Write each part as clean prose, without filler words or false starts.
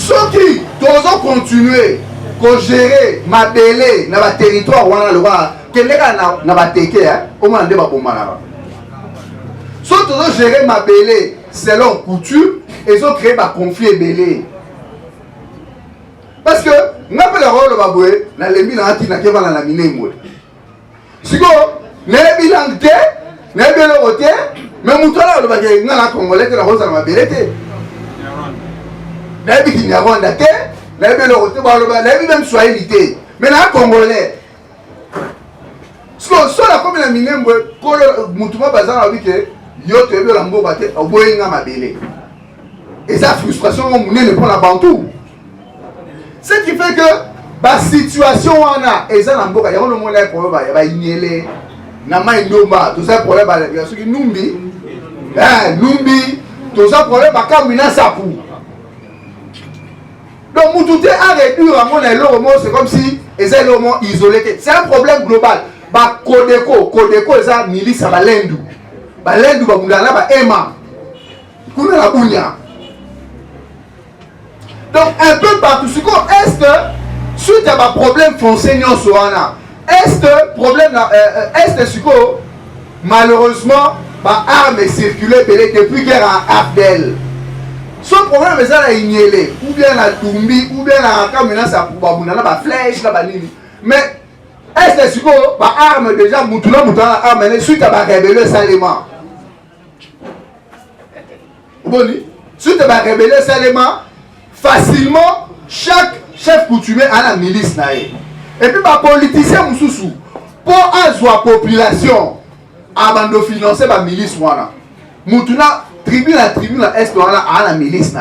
Ceux qui doivent continuer à gérer ma belle dans le territoire où on a le droit, que les gars n'a pas téké, au moins de pour malade. Ceux qui doivent gérer ma belle selon coutume, ils ont créé un conflit belé. Parce que, nous avons le rôle de Baboué, nous avons mis dans la mine. Si vous avez mis dans le thé, nous avons mis dans le thé, mais nous avons mis dans le Congolais, nous avons mis dans la belle. Nous avons mis dans le thé, nous avons mis dans le thé, nous avons mis même Swahili. Mais nous avons Congolais. Si vous avez mis dans la mine, nous avons mis dans la belle. Yo te veux la mboka te oboyenga mabele. Et sa frustration on ne prend la bantou. Ce qui fait que la situation on a et ça la mboka ya le monde est problème ya ba inyele na mai ndomba tout ça problème ba ya soki numbi numbi tout ça problème ba kamina sapu. Donc mututé a réduit à mon élo c'est comme si c'est le monde isolé. C'est un problème global. Ba Codeco ça milice à Balendu. Balendu babundana ba ema kuna la bunya. Donc un peu partout ce qu'on est suite à un problème foncé non soana est problème est ce qu'on malheureusement ba arme circulé depuis guerre à Abdel. Son problème est ça la ignélé ou bien la tumbi ou bien la kamina sa babundana ba flèche la banini. Mais est ce qu'on ba arme déjà mutuna arme suite à ba rébellion salement. Suite à la rébellion salement, facilement, chaque chef coutumier a la milice. Et puis, les politiciens, pour avoir la population, avant de financer la milice, Moutuna, tribune à tribune, est a la milice.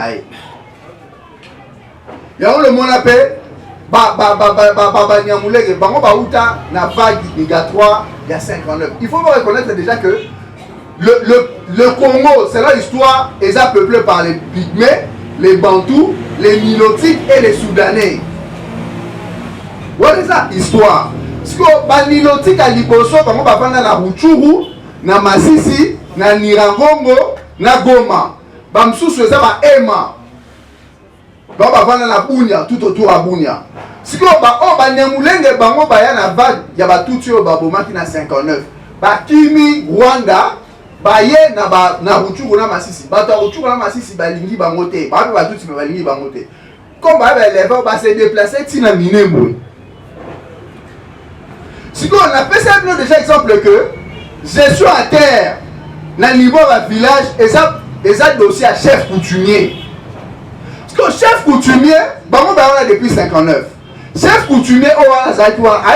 Il y a le monde appelé la vague migratoire il y a 59. Il faut reconnaître déjà que le Congo, c'est là l'histoire, est peuplé par les Pygmées, les Bantous, les Nilotiques et les Soudanais. Voilà ça, histoire. Parce que les Nilotiques à Liboso, on va prendre la Rutshuru, na Masisi, na Nirangongo, na Goma. Bamsou, c'est ça, Ema. On va prendre la Bunia, tout autour à Bunia. Si on va Nyamulenge, on va y avoir une vague, il y a tout sur Baboma qui n'a 59. Kimi, Rwanda, baye na Rutshuru na Masisi bato Rutshuru na Masisi balingi bangote ba tuti balingi bangote comme ba lever ba se déplacer tina minembo. Si on a fait ça déjà exemple que gestion à terre na niveau de village et ça dossier à chef coutumier. Parce que chef coutumier bango ba depuis 59. Chef coutumier on a ça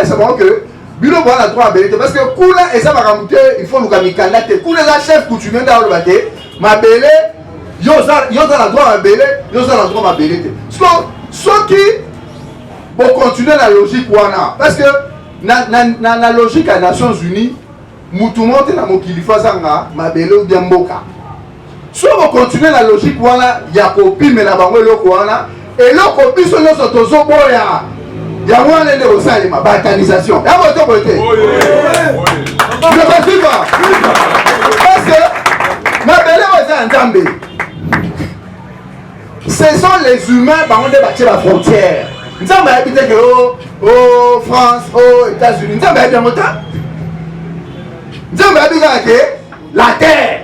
c'est bon que Bilo voilà droit à belete parce que Koula et ça va ramouter il faut nous kamikanda te Koula la chef coutumier dans le baté ma belé yo za la droit à belé yo za la droit à belete. Ce qui pour continuer la logique wana parce que na logique à Nations Unies mutu monte na mokilifa zanga ma belé ou bien mboka. Si on continuer la logique wana ya kopi mais na bango eloko wana et loko biso nyonso tozo boya. Il y a moins de rosales, ma balkanisation. Il y a moins de côté. Je ne sais pas. Parce que ma belle est ce sont les humains qui ont débattu la frontière. Nous avons habité au France, aux États-Unis. Nous avons habité en temps. Nous avons habité la terre.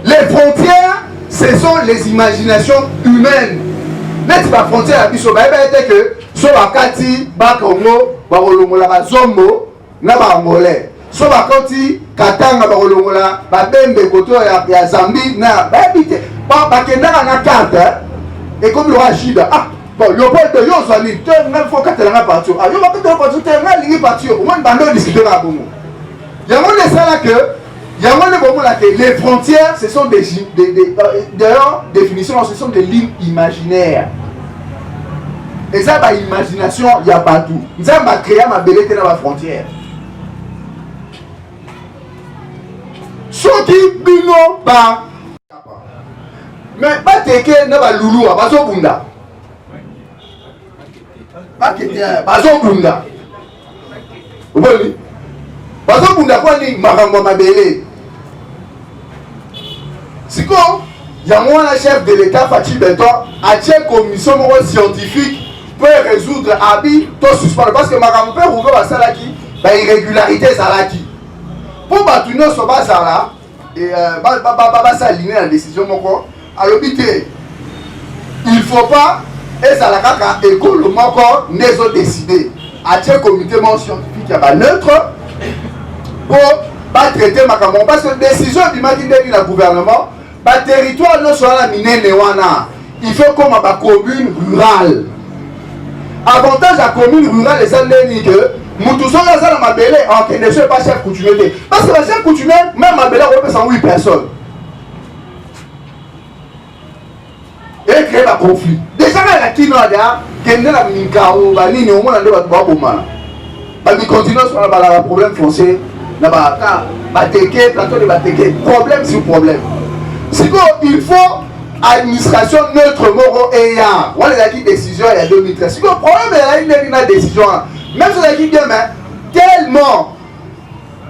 Les frontières, ce sont les imaginations humaines. Net ba frontière à biso ba ebe que so bakati ba Congo ba kolongola ba zombo na ba angolais so bakati katanga ba kolongola ba bembe koto ya Zambie na ba habité ba kenda na carte et comme le Rachida bon yo pas de yo zali te na faut katela na partout yo ba katela partout te na lingi partout au moins bando discuter na bongo ya mon ça là que ya mon bongo là que les frontières ce sont des d'ailleurs définition ce sont des lignes imaginaires. Et ça, ma imagination, il y a partout. Ça m'a créé ma belleté dans ma frontière. Ce qui bino ba mais pas teke na ba loulou ba zo bunda. Pas que ba zo bunda. Vous voyez? Ba zo bunda quoi ni makambo ma belé. Siko yango wana chef de l'état Fachi Beton atie commission moko scientifique pour résoudre abi to suspendre parce que makambo mpe rouge basalaki bairrégularité ezalaki mpo bato nyonso bazala basaline na décision moko alobi te il faut pas ezala kaka ekolo moko nde ezodécide atie comité mo scientifique ya baneutre mpo batraite makambo parce que décision ebimaki ndeni na gouvernement baterritoire nyonso wana minene wana il faut koma bacommune rurale avantage ya commune rurale eza ndeni ke mutu soki aza na mabele akende so epa chef coutumier te parce que bachef coutumier même mabele akopesa 8 personnes ecrée baconflit déjà kaka kino ada kende na mikao banini omona nde bato babomana bamikontinue so na balaka problème foncier na bateke plateau de bateke problème sur problème sikoyo il faut administration neutre moko eya wana ezalaki décision ya 2013 sikoyo problème ezalaki ndenge na décision wana même si ezalaki bien mais tellement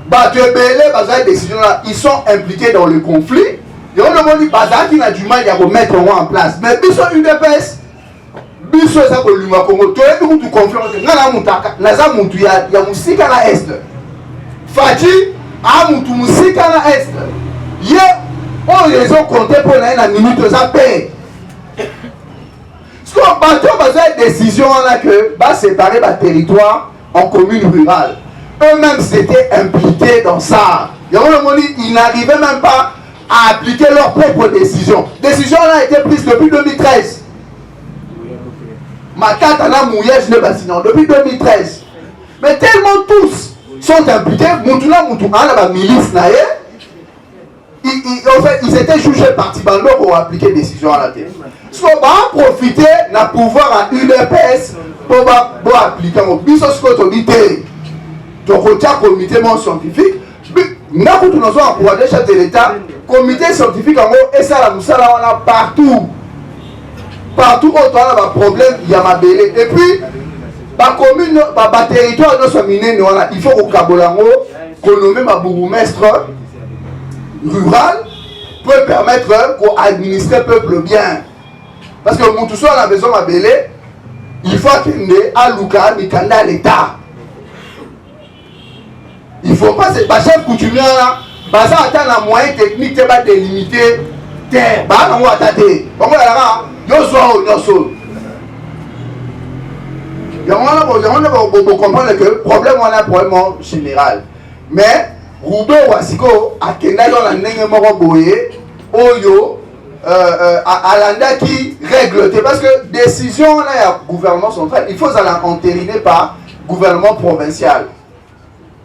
bato ebele bazwaki décision wana ils sont impliqués dans le conflit yango nomoni bazalaki na du mal ya komettre yango en place mais biso UDPS biso eza kolima kongo toyebi kutu confiance te nga na mutaka naza mutu ya mosika na este Fachi a mutu mosika na este ye oyo ezokonte mpo na ye na minute eza pe siko bato bazwa décision wana ke baséparer baterritoire en commune rurale eux-mêmes s'étaient impliqués dans ça yango nomoni ils n'arrivaient même pas à appliquer leur propre décision. Décision là a été prise depuis 2013. Ma tante en a mouillé, je l'ai bassiné depuis 2013. Mais tellement tous sont impliqués, Moutouna, la milice, en fait, ils étaient jugés partis bando pour appliquer décision à la tête. Ce qu'on va profiter d'un pouvoir à UDPS pour appliquer mon bisos autorité. Donc, on tient comité scientifique. Nous avons un chef de l'État, comité scientifique en gros, et ça, on a partout. Partout où on a un problème, il y a ma belle. Et puis, la commune, le territoire, il faut qu'on qu'on nomme ma bourgmestre rural pour permettre qu'on administre le peuple bien. Parce que tout ça, on a besoin de ma belle, il faut qu'il y ait un Luka, Mikanda, l'État. Il faut pas c'est pas chef coutumier là baza atteindre un moyen technique te ba délimiter terre ba na moi attaquer bon là yo so on comprendre que problème on a problème général mais Rudo Wasiko akenda dans la ndenge moko boye oyo alanda qui règle parce que décision là ya gouvernement central il faut ça entériner par gouvernement provincial.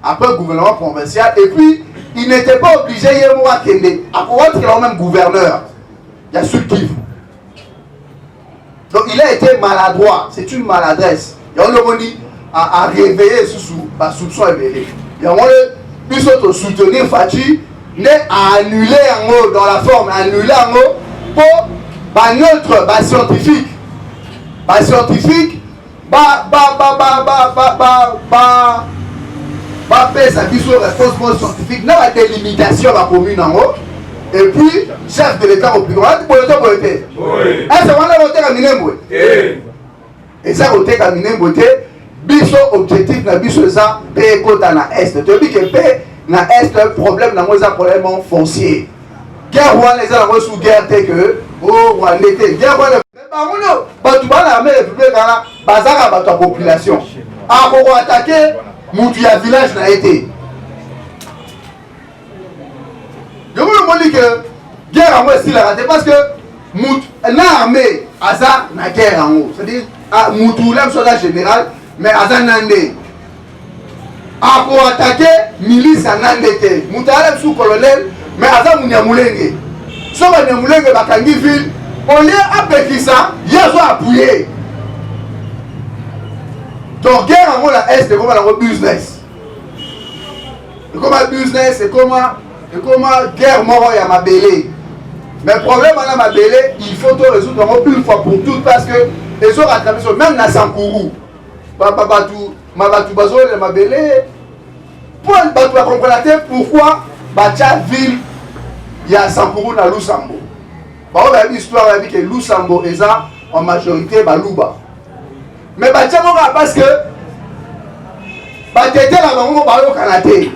Après le gouvernement provincial, et puis il n'était pas obligé à qu'il a même gouverneur. Il y a ce qu'il faut. Donc il a été maladroit, c'est une maladresse. Il y a un à réveiller sous soupçon éveillé. Il y a un soutenir Fachi, à annuler en haut dans la forme, annuler en haut pour neutre, scientifique. Scientifique, sa réponse scientifique, dans la délimitation de la commune en haut, et puis chef de l'État au plus grand. Est-ce qu'on a voté à Minembo? Et ça, voté à Minembo, biso objectif na biso ça, paix côté na Est. Tu dis que paix na Est, problème na moi, problème foncier. Guerre rwanda, les gens sous guerre, que, oh, Rwanda, guerre rwanda. Mais par contre, tu vas l'armée république, bazar à ta population. Ah, pour attaquer. Moutou ya village n'a été. Je vous le dis que guerre en haut est raté parce que l'armée Aza n'a guerre en haut. C'est-à-dire Moutou l'aime soldat général mais Aza n'andé. Pour attaquer milice à n'andé. Moutou l'aime sous-colonel mais Aza Mouniamoulenge. Sauf que Mouniamoulenge bakangi ville. On lieu à ça, il y a appuyé. Donc, guerre en haut, la Est, c'est comme un business. C'est comme un business, c'est comme guerre mort, il y a ma bélé. Mais le problème, on ma bélé, il faut tout résoudre une fois pour toutes parce que les autres attrapent sur même na Sankourou. Ma bélé. Pour comprendre pourquoi, Bacha ville, il y a Sankourou na Lusambo. on a une histoire avec que Lusambo est en majorité Baluba. Mais parce que Batete la bango balo kanate.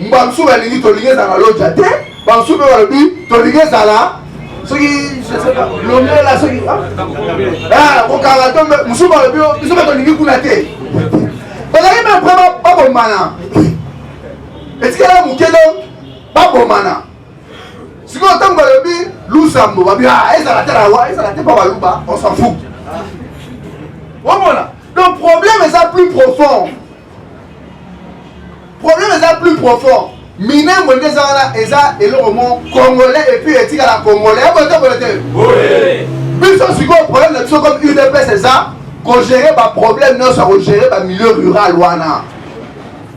Mbamsu balingi tolinge za na loja te. Bamsu be balobi tolinge za la. Soki je sais pas. L'homme là soki. Ah, ko karato musu balobi biso ba tolingi kuna te. Bazali même vraiment pas bon mana. Est-ce que la mukelo pas bon mana. Si on tombe balobi Lusambo babi ah eza la terre wa eza la terre pas baluba, on s'en fout. Voilà. Le problème est ça plus profond. Le problème est ça plus profond. Mine mwende zana eza le roman congolais et puis éthique à la congolais. Oui. Puis ça c'est quoi le problème de comme UDP c'est ça qu'on gérer pas problème non ça qu'on gérer pas milieu rural wana.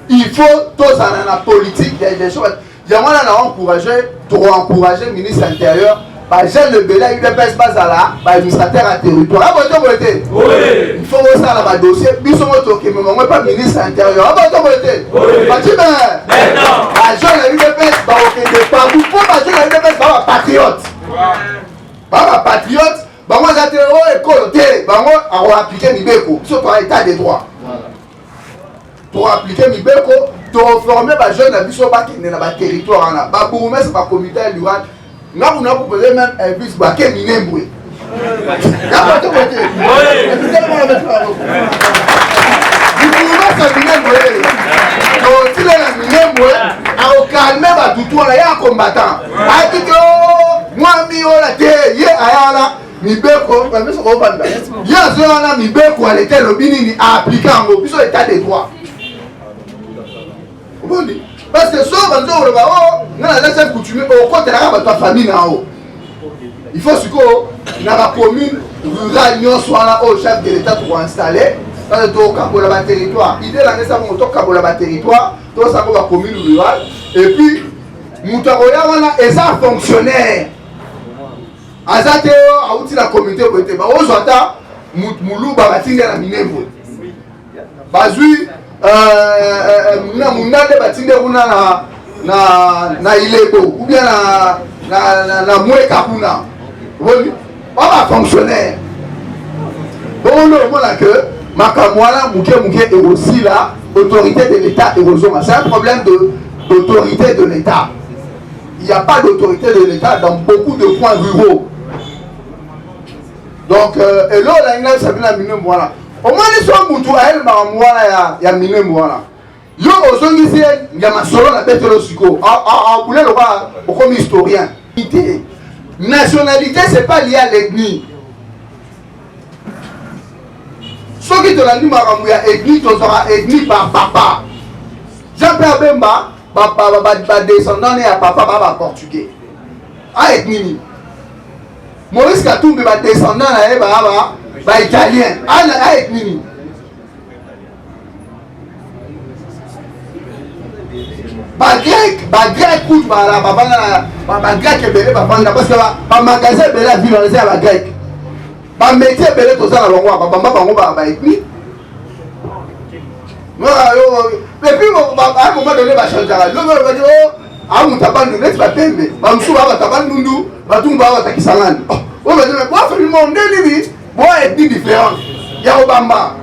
Il faut tous en la politique il y a des choses. Il y a moi là encourager le ministre intérieur. Bah, j'ai le belé UDPS Bazala, bah, administrateur à territoire. Oui. Il faut aussi avoir un dossier. Bissomoto qui me manque pas ministre intérieur. Oui. Bah, tu mais non. Bah, j'ai le UDPS, bah, ok, de partout. Pour bah, j'ai le UDPS, bah, patriote. Bah, patriote. Bah, moi, j'ai été école, bah, moi, on va appliquer Mibeko. Surtout à l'état des droits. Pour appliquer Mibeko, pour former bah, jeune à Bissoba qui est dans le territoire. Bah, pour mettre par comité rural. Nous avons proposé même un bus qui est minemboué. Au calme, tout le monde combattant. Moi, parce que sauf quand on va on a laissé coutumer au côté de ta famille en il faut que dans la commune rurale nous soit là au chef de l'état pour installer dans le Kabola territoire idée là ça mon Kabola territoire tout ça pour la commune rurale et puis Moutaroya wana et ça fonctionnaire azate a outil la communauté côté ba ozata muluba batinga na minembo bazui munade batinde kuna na ilebo ou bien na mweka kuna on va fonctionner bon on a que makamwala muke et aussi la autorité de l'état et c'est un problème d'autorité de l'état. Il n'y a pas d'autorité de l'état dans beaucoup de points ruraux. Donc et là la ina sabina minu voilà. Au moins les soins mutu a elle ma ya minu voilà. Yo ozongisi ya masolo na betelo siko. A boule le roi comme historien. Nationalité c'est pas lié à l'ethnie. Ce qui te l'a dit makamou ya ethnie tu seras ethnie par papa. Jean-Pierre Bemba ba descendant né à papa baba portugais. A ethnie. Maurice Katumbi ba descendant na ba italien. A ethnie. Ba grec coûte ba grec belé ba vendre parce que ba magasin belé ville on ba grec. Ba métier belé to ça na bango ba ethnie. Et puis à un moment donné va changer la loi va dire oh a mutabandu net ba pembe ba msuba ba tabandundu ba tumba ba takisalani oh va dire mais quoi fait le monde ni bon ethnie différente ya obamba.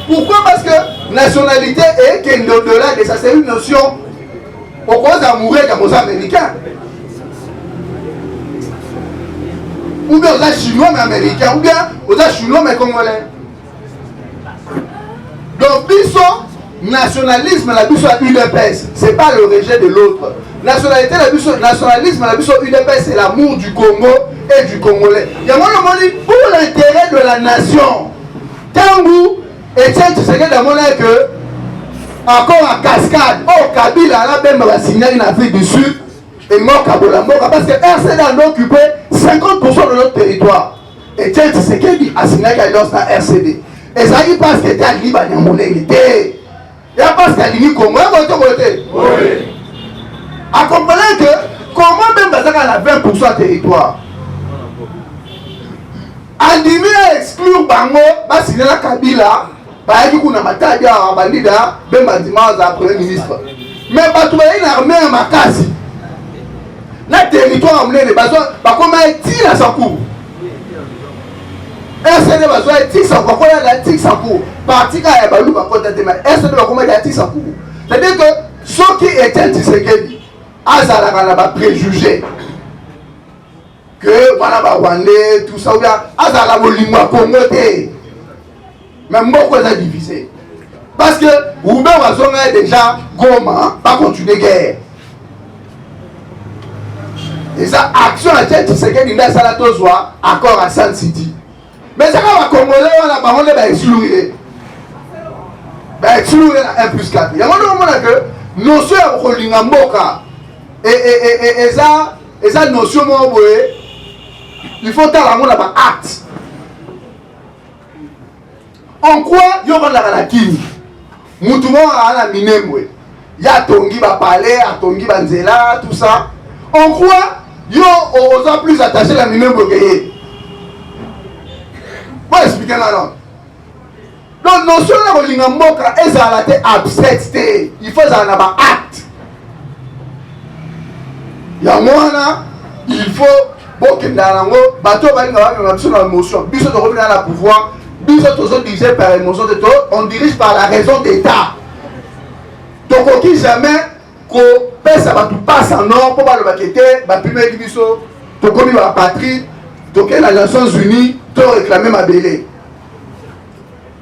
Pourquoi? Parce que nationalité est qu'au-delà de ça c'est une notion au cause d'amour des américains ou bien aux chinois mais américains ou bien aux chinois mais congolais. Donc biso nationalisme la biso à UDPS c'est pas le rejet de l'autre. Nationalité la biso nationalisme la biso UDPS c'est l'amour du Congo et du Congolais. Il y a pour l'intérêt de la nation. Tangu et tiens tu sais que dans mon que encore en cascade au Kabila là même va signer en Afrique du Sud et mort Kabola parce que RCD a occupé 50% de notre territoire. Et tiens tu sais qu'il a signé dans RCD. Et ça y passe que t'as libre à Nyamolé. Il y a pas ce qu'il y a Congo. Oui. À comprendre que comment même Bazaka a 20% de territoire. Andimi a exclure Bango, va signer la Kabila, va y avoir Matadia, Bandida, Ben Bandima, Premier ministre. Mais Batoué, il a armé un Makasi. na territoire monene bazwa bakoma etila sankou RCD bazwa etila sankou bakola la etila sankou parti ka ya balu bakota te mais RCD bakoma la etila sankou c'est-à-dire que soki Etienne Tshisekedi azalaka na ba préjugé que voilà ba Rwandais tout ça ou bien azala bolingo ya Congo te mais mboko eza divisé parce que Oumbe Wazonga déjà Goma pas continuer guerre et ça action à Etienne Tshisekedi nda sala tozwa accord à Sun City mais ça va congolais wana bango ba exclure na 1+4 yango ndo mona que notion ya kolinga mboka et eza notion mo boye il faut tala ngo na ba acte en quoi yo ba la kini mutu mo ana minembwe ya tongi ba palais atongi ba nzela tout ça en quoi yo oza plus attaché la minembwe que ye pour expliquer là non donc notion na kolinga mboka ezala te abstraite te il faut ezala na ba acte yango wana il faut bokenda nango bato balinga bakanga biso na émotion biso tokobina na pouvoir biso tozodirige par émotion te on dirige par la raison d'état tokoki jamais kopesa bato passe en or mpo balobaki te bapimeli biso tokomi bapatrie tokei na Nations Unies to réclame mabele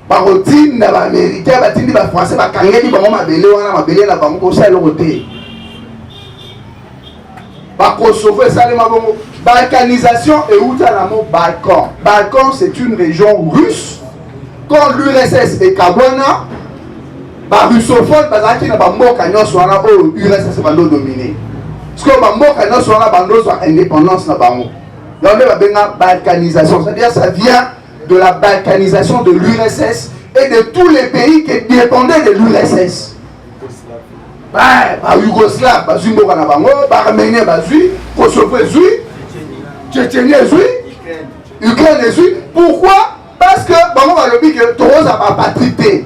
bakotinda baaméricain batindi bafrançais bakangeli bango mabele wana mabele na bango kosala eloko te bakosauve esalema bongo balkanisation euta na mo Balkan. Balkan c'est une région russe quand l'URSS ekabwana barusophone bazalaki na bamboka nyonso wana oyo URSS bando domine parceke bamboka nyonso wana bandozwa indépendance na bango yango nde babenga balkanisation, c'est-à-dire ça vient de la balkanisation de l'URSS et de tous les pays qui dépendaient de l'URSS. Yougoslave, bazui mboka na bango, Arménien bazui, Kosovo ezui, Tchétchénie ezui, Ukraine ezui. Pourquoi? Parce que bango balobi que toza ba patrie.